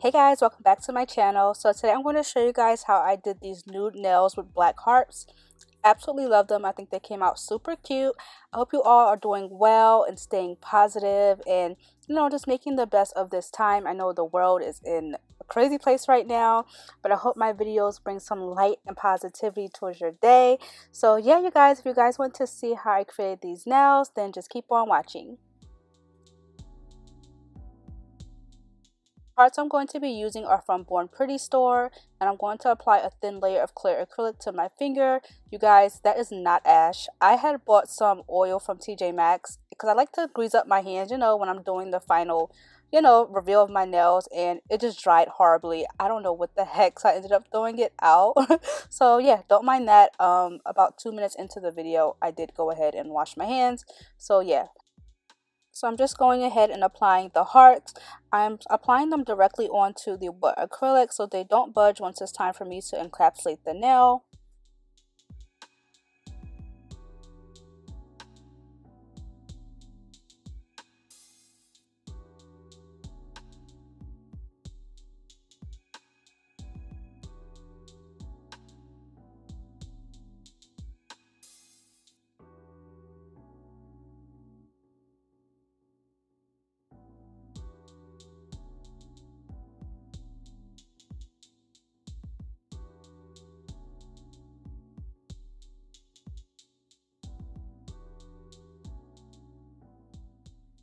Hey guys, welcome back to my channel. So today I'm going to show you guys how I did these nude nails with black hearts. Absolutely love them. I think they came out super cute. I hope you all are doing well and staying positive and just making the best of this time. I know the world is in a crazy place right now, but I hope my videos bring some light and positivity towards your day. So yeah, you guys, if you guys want to see how I created these nails, then just keep on watching. Parts I'm going to be using are from Born Pretty store, and I'm going to apply a thin layer of clear acrylic to my finger. You guys, that is not ash. I had bought some oil from TJ Maxx because I like to grease up my hands, when I'm doing the final, reveal of my nails, and it just dried horribly. I don't know what the heck, so I ended up throwing it out. So yeah, don't mind that. About 2 minutes into the video, I did go ahead and wash my hands. So yeah. So I'm just going ahead and applying the hearts. I'm applying them directly onto the wet acrylic so they don't budge once it's time for me to encapsulate the nail.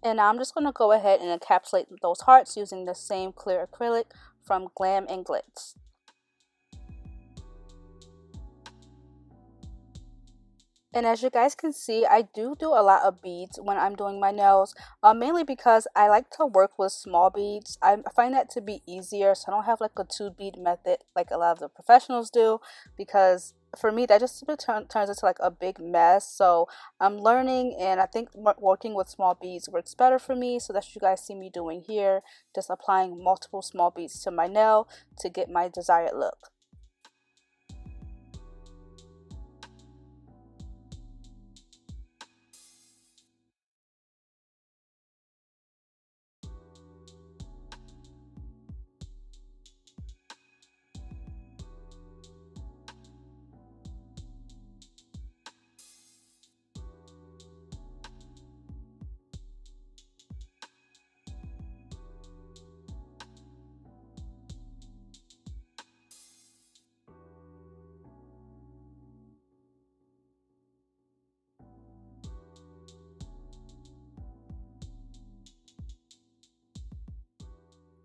And now I'm just going to go ahead and encapsulate those hearts using the same clear acrylic from Glam and Glitz. And as you guys can see, I do a lot of beads when I'm doing my nails, mainly because I like to work with small beads. I find that to be easier, so I don't have like a 2 bead method like a lot of the professionals do, because for me that just turns into like a big mess. So I'm learning, and I think working with small beads works better for me. So that's what you guys see me doing here, just applying multiple small beads to my nail to get my desired look.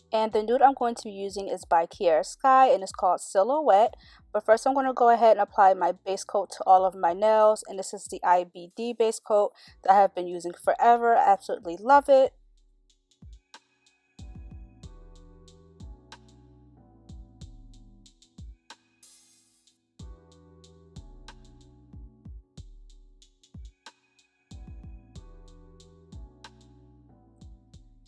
And the nude I'm going to be using is by Kiara Sky, and it's called Silhouette. But first I'm going to go ahead and apply my base coat to all of my nails. And this is the IBD base coat that I have been using forever. I absolutely love it.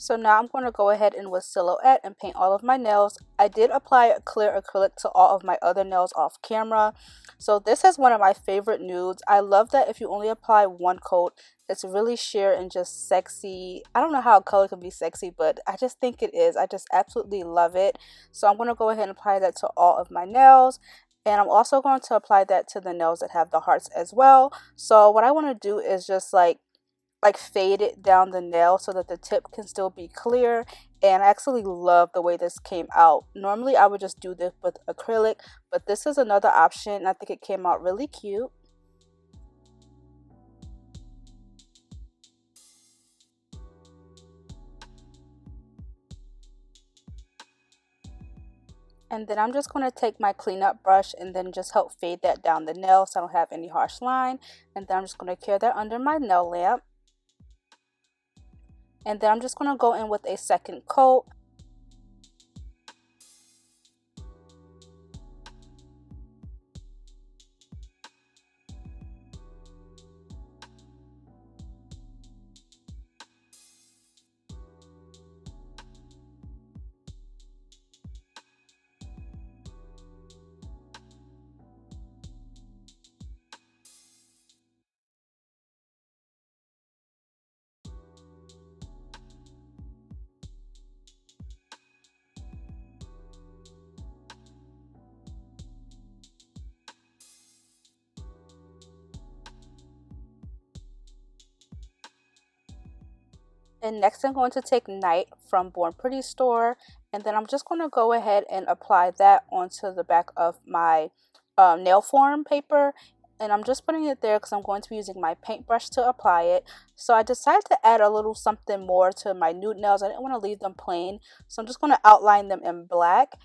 So now I'm going to go ahead and with Silhouette and paint all of my nails. I did apply a clear acrylic to all of my other nails off camera. So this is one of my favorite nudes. I love that if you only apply one coat, it's really sheer and just sexy. I don't know how a color can be sexy, but I just think it is. I just absolutely love it. So I'm going to go ahead and apply that to all of my nails. And I'm also going to apply that to the nails that have the hearts as well. So what I want to do is just like fade it down the nail so that the tip can still be clear. And I actually love the way this came out. Normally I would just do this with acrylic, but this is another option, and I think it came out really cute. And then I'm just going to take my cleanup brush and then just help fade that down the nail so I don't have any harsh line. And then I'm just going to cure that under my nail lamp. And then I'm just going to go in with a second coat. And next I'm going to take Night from Born Pretty store, and then I'm just going to go ahead and apply that onto the back of my nail form paper. And I'm just putting it there because I'm going to be using my paintbrush to apply it. So I decided to add a little something more to my nude nails. I didn't want to leave them plain, so I'm just going to outline them in black.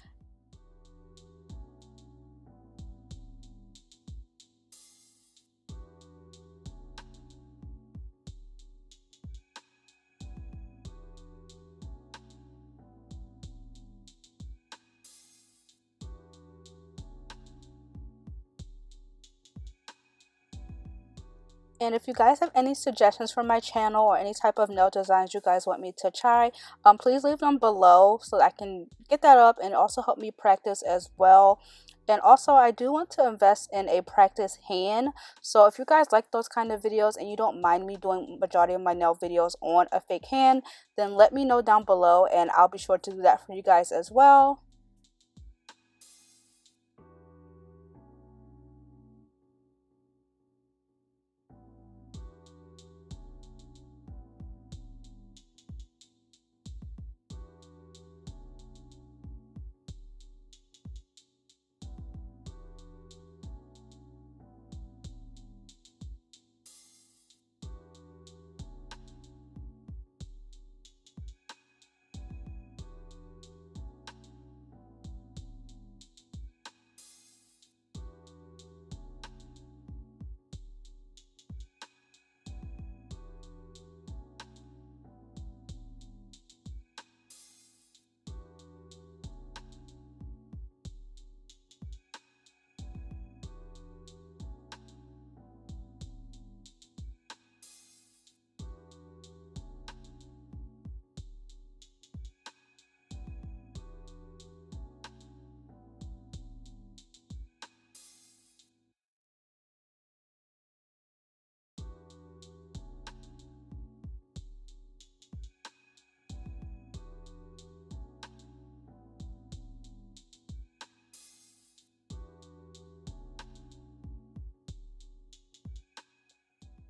And if you guys have any suggestions for my channel or any type of nail designs you guys want me to try, please leave them below so that I can get that up and also help me practice as well. And also, I do want to invest in a practice hand. So if you guys like those kind of videos and you don't mind me doing majority of my nail videos on a fake hand, then let me know down below and I'll be sure to do that for you guys as well.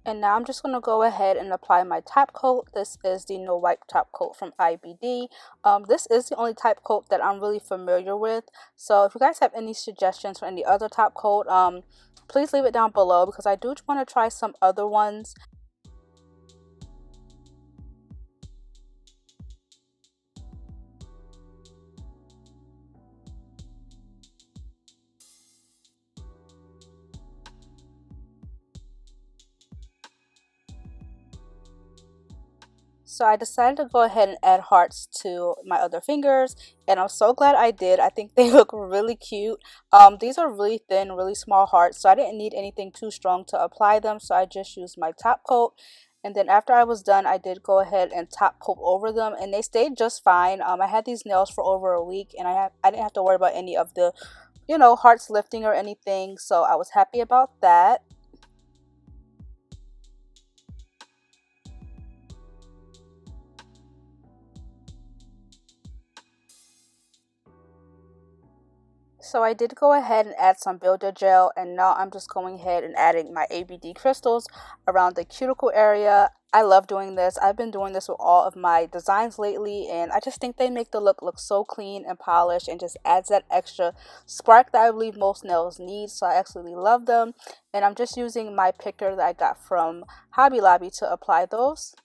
And now I'm just going to go ahead and apply my top coat. This is the No Wipe top coat from IBD. This is the only top coat that I'm really familiar with. So if you guys have any suggestions for any other top coat, please leave it down below because I do want to try some other ones. So I decided to go ahead and add hearts to my other fingers, and I'm so glad I did. I think they look really cute. These are really thin, really small hearts, so I didn't need anything too strong to apply them, so I just used my top coat. And then after I was done, I did go ahead and top coat over them, and they stayed just fine. I had these nails for over a week, and I didn't have to worry about any of the, hearts lifting or anything, so I was happy about that. So I did go ahead and add some builder gel, and now I'm just going ahead and adding my ABD crystals around the cuticle area. I love doing this. I've been doing this with all of my designs lately, and I just think they make the look so clean and polished and just adds that extra spark that I believe most nails need. So I absolutely love them, and I'm just using my picker that I got from Hobby Lobby to apply those.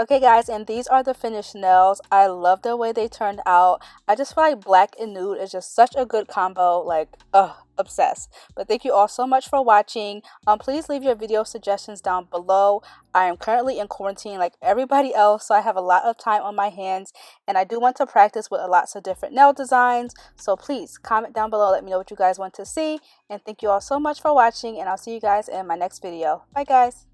Okay guys, and these are the finished nails. I love the way they turned out. I just feel like black and nude is just such a good combo, like, obsessed. But thank you all so much for watching. Please leave your video suggestions down below. I am currently in quarantine like everybody else, so I have a lot of time on my hands, and I do want to practice with lots of different nail designs. So please comment down below, let me know what you guys want to see, and thank you all so much for watching, and I'll see you guys in my next video. Bye guys.